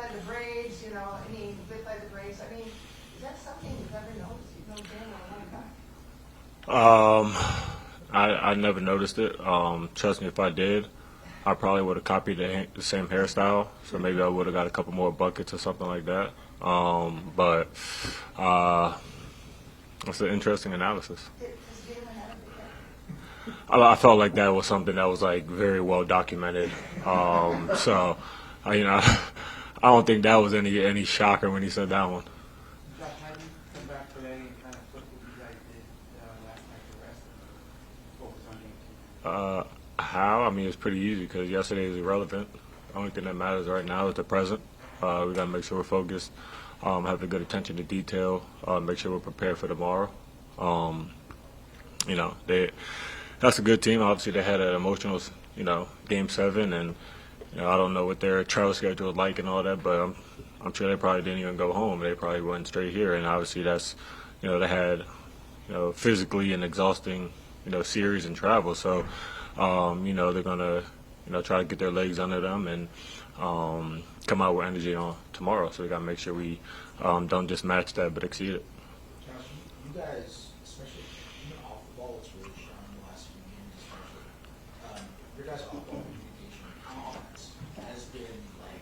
by the Braves, you know, and he lived by the Braves. I mean, is that something you've ever noticed? You've known Dan a long time. I never noticed it. Trust me, if I did, I probably would have copied the same hairstyle. So maybe I would have got a couple more buckets or something like that. But it's an interesting analysis. Does Jalen have a big head? I felt like that was something that was like very well documented. So, you know, I don't think that was any shocker when he said that one. Josh, how do you come back today and kind of flip what you guys did last night to rest and focus on game two? How? I mean, it's pretty easy because yesterday is irrelevant. The only thing that matters right now is the present. We got to make sure we're focused, have a good attention to detail, make sure we're prepared for tomorrow. You know, that's a good team. Obviously, they had an emotional, Game 7, and I don't know what their travel schedule is like and all that, but I'm sure they probably didn't even go home. They probably went straight here, and obviously that's, they had, physically an exhausting, series and travel. So, they're gonna, try to get their legs under them and come out with energy on tomorrow. So we gotta make sure we don't just match that, but exceed it. Josh, you guys, especially even off the ball, it's really shown in the last few games, especially. Your guys' off-ball communication on offense has been like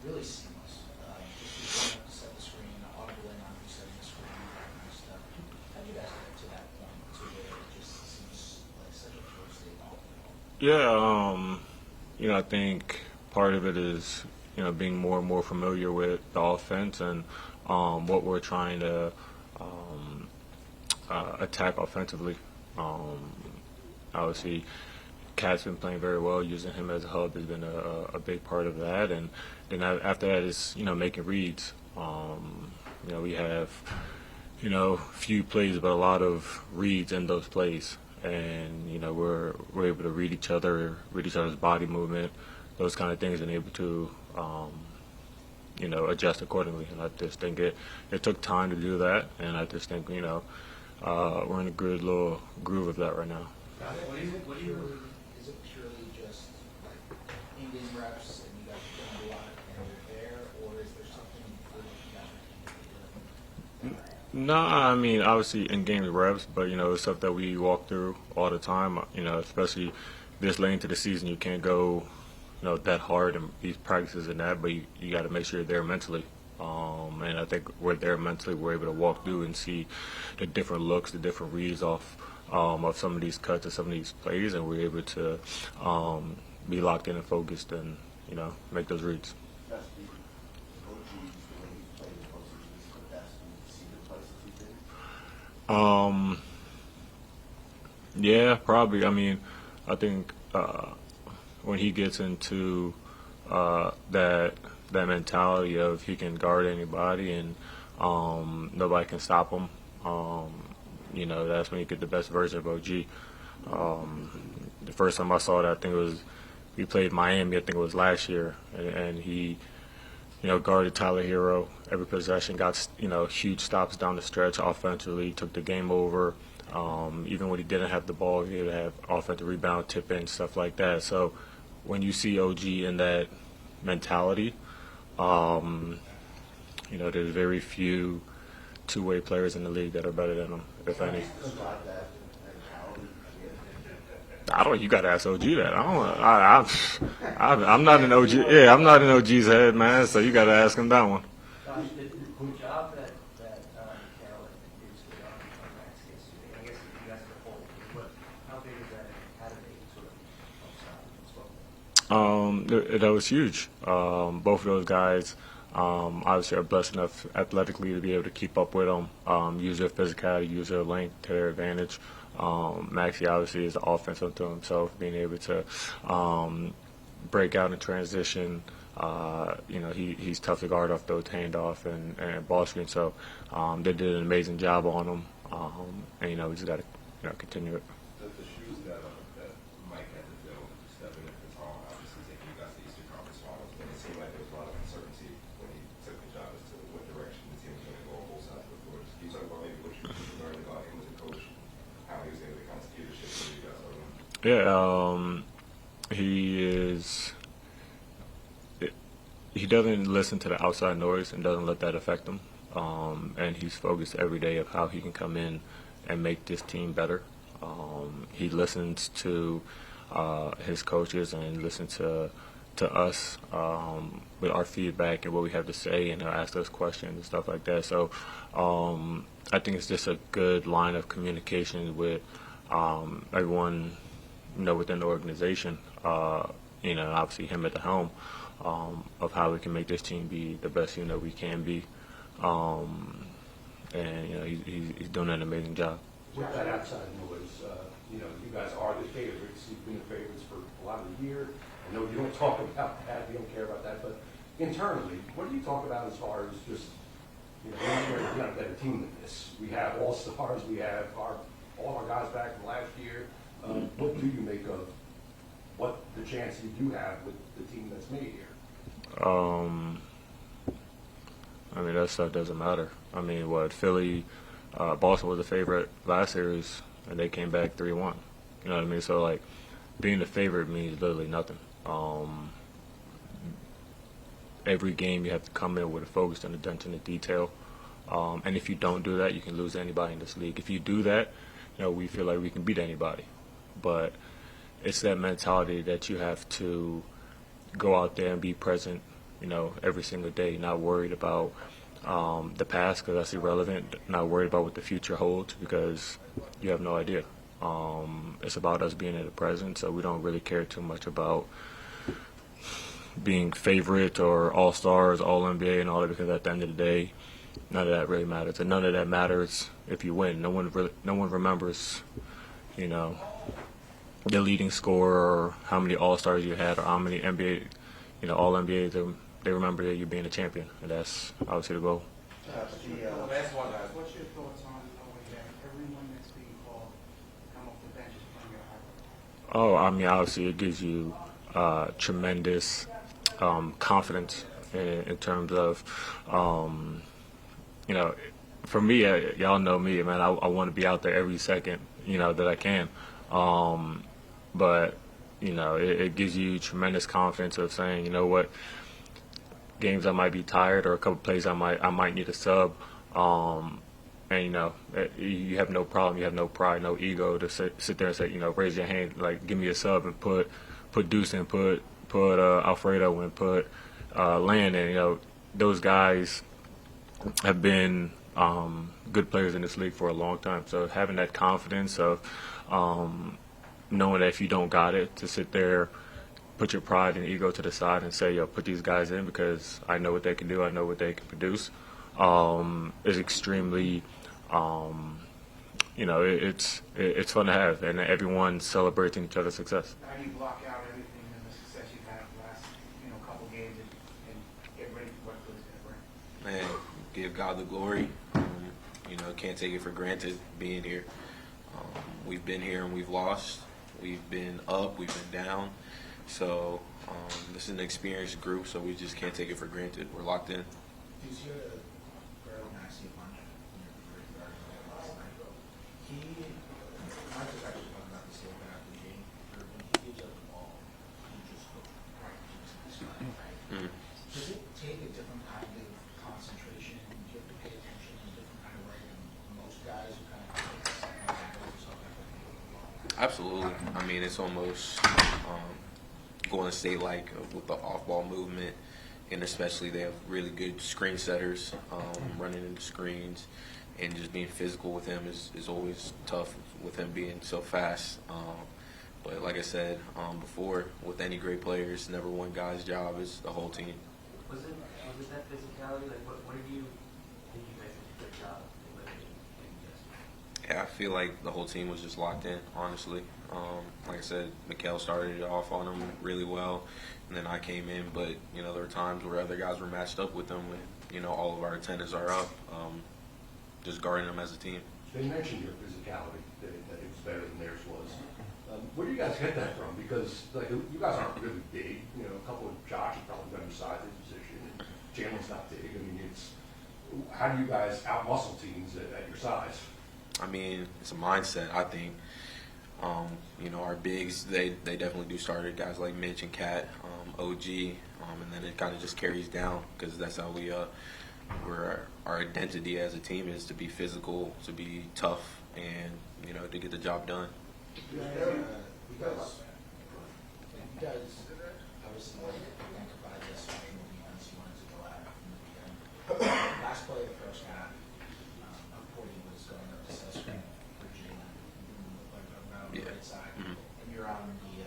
really seamless. Just you set the screen, audibling on who's setting the screen, that kind of stuff. How did you guys get to that point to where it just seems like such a flow state off the ball? Yeah, I think part of it is, being more and more familiar with the offense and what we're trying to attack offensively. Obviously, Cat's been playing very well. Using him as a hub has been a big part of that. And then after that is, making reads. We have, few plays, but a lot of reads in those plays. And, we're able to read each other's body movement, those kind of things, and able to, adjust accordingly. And I just think it took time to do that. And I just think, we're in a good little groove of that right now. Is it purely just like in-game reps and you guys are doing a lot and you're there, or is there something you feel like you guys are doing? No, I mean, obviously in-game reps, but, it's stuff that we walk through all the time, especially this late into the season. You can't go, that hard in these practices and that, but you got to make sure you're there mentally. And I think we're there mentally. We're able to walk through and see the different looks, the different reads of some of these cuts and some of these plays, and we're able to be locked in and focused and, make those reads. Yeah, probably. I mean, I think when he gets into that mentality of he can guard anybody and nobody can stop him, that's when you get the best version of OG. The first time I saw that, I think it was we played Miami. I think it was last year, and he, guarded Tyler Hero every possession, got huge stops down the stretch offensively, took the game over. Even when he didn't have the ball, he would have offensive rebound, tip in, stuff like that. So when you see OG in that mentality, there's very few two-way players in the league that are better than him, if any. I don't. You got to ask OG that. I'm not an OG. Yeah, I'm not in OG's head, man. So you got to ask him that one. Josh, the job that Carol and Bruce did on Max yesterday, I guess you guys are whole, but how big is that academy sort of upside? That was huge. Both of those guys obviously are blessed enough athletically to be able to keep up with them, use their physicality, use their length to their advantage. Maxie obviously is the offensive to himself, being able to break out in transition. He's tough to guard off those handoff and ball screen. So they did an amazing job on him, and we just got to continue it. The shoes that Mike had to fill stepping into the tall, obviously taking you guys to the Eastern Conference Finals, but it seemed like there was a lot of uncertainty when he took the job as to what direction the team was going to go on both sides of the floor. Can you talk about maybe what you learned about him as a coach, how he was able to kind of steer the ship for you guys over him? Yeah, he he doesn't listen to the outside noise and doesn't let that affect him. And he's focused every day of how he can come in and make this team better. He listens to his coaches and listens to us with our feedback and what we have to say, and he'll ask us questions and stuff like that. So I think it's just a good line of communication with everyone, within the organization. Obviously him at the helm, of how we can make this team be the best we can be. And he's doing an amazing job. With that outside noise, you guys are the favorites. You've been the favorites for a lot of the year. I know you don't talk about that, you don't care about that, but internally, what do you talk about as far as just, we're not a better team than this. We have all-stars, we have all our guys back from last year. What do you make of what the chance you do have with the team that's made here? That stuff doesn't matter. Philly, Boston was a favorite last series, and they came back 3-1. You know what I mean? So, being the favorite means literally nothing. Every game you have to come in with a focus and attention to detail. And if you don't do that, you can lose to anybody in this league. If you do that, we feel like we can beat anybody. But it's that mentality that you have to go out there and be present, every single day, not worried about the past because that's irrelevant, not worried about what the future holds because you have no idea. It's about us being in the present, so we don't really care too much about being favorite or all-stars, all-NBA and all that, because at the end of the day, none of that really matters. And none of that matters if you win. No one remembers, the leading scorer or how many all-stars you had or how many NBA, all-NBAs. They remember that you being a champion, and that's obviously the goal. Last one, guys. What's your thoughts on knowing that everyone that's being called to come off the bench is playing at a high level? Obviously it gives you tremendous confidence in terms of, for me, y'all know me, man. I want to be out there every second, that I can. But it gives you tremendous confidence of saying, what, games I might be tired or a couple plays I might need a sub, and you have no problem, you have no pride, no ego to sit there and say, raise your hand, give me a sub and put Deuce in, put Alfredo and put Land in. Those guys have been good players in this league for a long time. So having that confidence of knowing that if you don't got it, to sit there, put your pride and ego to the side and say, put these guys in because I know what they can do, I know what they can produce, is extremely, it's fun to have, and everyone celebrating each other's success. How do you block out everything and the success you've had the last, couple games and get ready for what Philly's going to bring? Man, give God the glory. Can't take it for granted being here. We've been here and we've lost. We've been up, we've been down. So this is an experienced group, so we just can't take it for granted. We're locked in. Did you very nicely punch in your first argument last night? I was actually talking about this little bit after the game. When he gives up the ball, he just looks right into the sky, right? Does it take a different kind of concentration? You have to pay attention in a different kind of way than most guys who kind of take seconds and go yourself after they give the ball? Absolutely. It's almost Golden State with the off-ball movement, and especially they have really good screen setters, running into screens, and just being physical with him is always tough with him being so fast. But like I said before, with any great players, never one guy's job, is the whole team. Was it that physicality? What did you think you guys did a good job eliminating yesterday? Yeah, I feel like the whole team was just locked in, honestly. Like I said, Mikal started it off on him really well, and then I came in. But, there were times where other guys were matched up with them, and, all of our attendants are up, just guarding them as a team. They mentioned your physicality, that it was better than theirs was. Where do you guys get that from? Because you guys aren't really big. A couple of Josh is probably going to size his position, and Jalen's not big. How do you guys out-muscle teams at your size? It's a mindset, I think. Our bigs, they definitely do start at guys like Mitch and Cat, OG, and then it kind of just carries down because that's how our identity as a team is to be physical, to be tough, and to get the job done. You guys obviously can't provide this from the defense you wanted to go at from the beginning. Last play of the first half, Porty was going up to set screen for Jalen, like around the right side, and you're on the he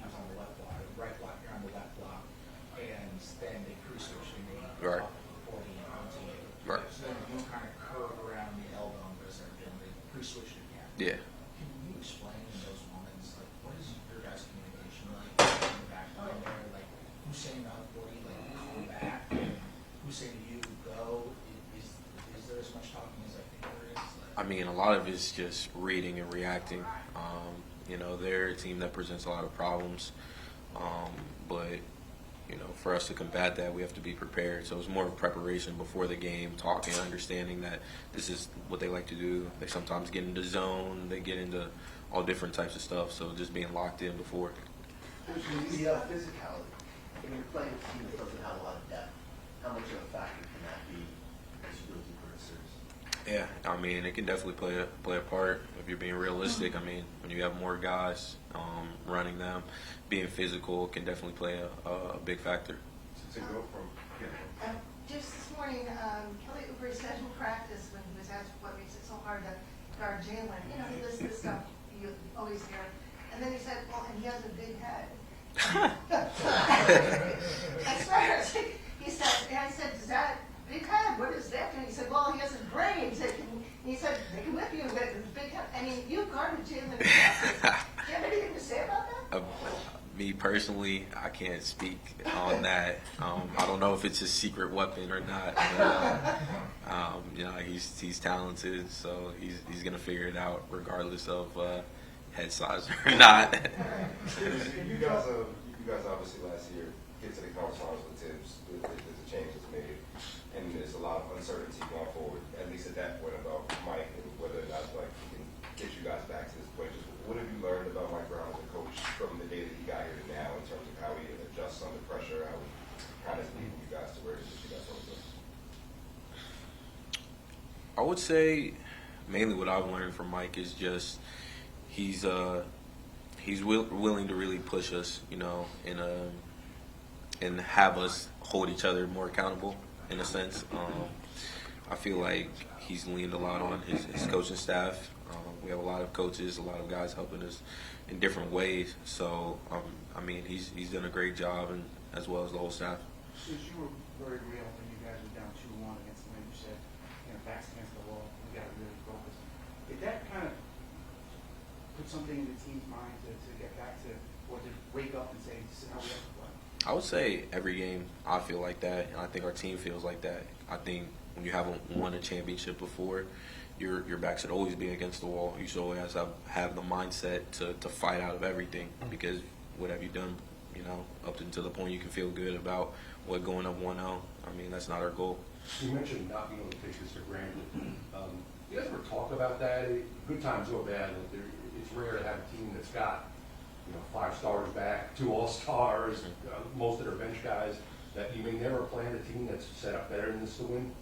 was on the left block, right block, you're on the left block, and then they pre-switched and they Right. off of Porty and onto you. Right. So then you kind of curve around the elbow and goes there again, they pre-switched again. Yeah. Can you explain in those moments, like, what is your guys' communication like in the back line there? Like, who's saying out for you, like, come back? Who's saying to you, go? Is there as much talking as I think there is? Like, I mean, a lot of it's just reading and reacting. They're a team that presents a lot of problems, but for us to combat that, we have to be prepared. So it's more of preparation before the game, talking, understanding that this is what they like to do. They sometimes get into zone, they get into all different types of stuff. So just being locked in before. The physicality. When you're playing a team that doesn't have a lot of depth, how much of a factor can that be as you go deeper in the series? Yeah, I mean, it can definitely play a part if you're being realistic. I mean, when you have more guys running them, being physical can definitely play a big factor. To go from, Just this morning, Kelly Oubre said in practice when he was asked what makes it so hard to guard Jalen, he lists this stuff you always hear. And then he said, well, and he has a big head. I swear, he said, and I said, is that big head? What is that? And he said, well, he has a brain. He said, they can whip you with his big head. I mean, you guarded Jalen in practice. Do you have anything to say about that? Me personally, I can't speak on that. I don't know if it's his secret weapon or not. But, he's talented, so he's gonna figure it out regardless of head size or not. you guys obviously last year get to the conference finals with Tibbs. There's a change that's made, and there's a lot of uncertainty going forward. At least at that point about Mike and whether or not he can get you guys back to this point. Just what have you learned about Mike Brown as a coach from the day that he got here to now in terms of how he adjusts under pressure, how he kind of leading you guys to where it is that you guys want to go? I would say mainly what I've learned from Mike is just he's willing to really push us, and have us hold each other more accountable in a sense. I feel like he's leaned a lot on his coaching staff. We have a lot of coaches, a lot of guys helping us in different ways. So, he's done a great job, and as well as the whole staff. Since you were very real when you guys were down 2-1 against them, you said, backs against the wall, we got to really focus. Did that kind of put something in the team's mind to get back to, or to wake up and say, this is how we have to play? I would say every game I feel like that, and I think our team feels like that. I think when you haven't won a championship before, your back should always be against the wall. You should always have the mindset to fight out of everything, because what have you done, up until the point you can feel good about what going up 1-0. That's not our goal. You mentioned not being able to take this for granted. You guys ever talk about that? Good times or bad, it's rare to have a team that's got 5 stars back, 2 all-stars, most of their bench guys, that you may never plan a team that's set up better than this to win?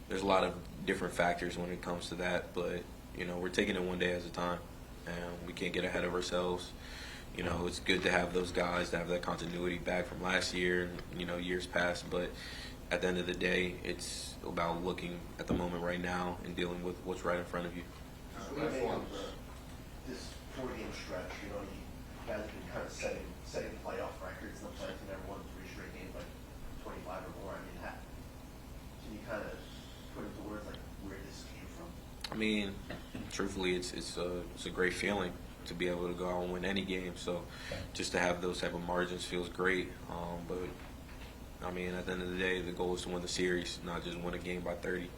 There's a lot of different factors when it comes to that, but, we're taking it one day at a time, and we can't get ahead of ourselves. It's good to have those guys, to have that continuity back from last year and, years past, but at the end of the day, it's about looking at the moment right now and dealing with what's right in front of you. This 4-game stretch, you guys have been kind of setting playoff records. The Players have never won 3 straight games, like 25 or more. Can you kind of put into words like where this came from? Truthfully, it's a great feeling to be able to go out and win any game. So just to have those type of margins feels great. But at the end of the day, the goal is to win the series, not just win a game by 30.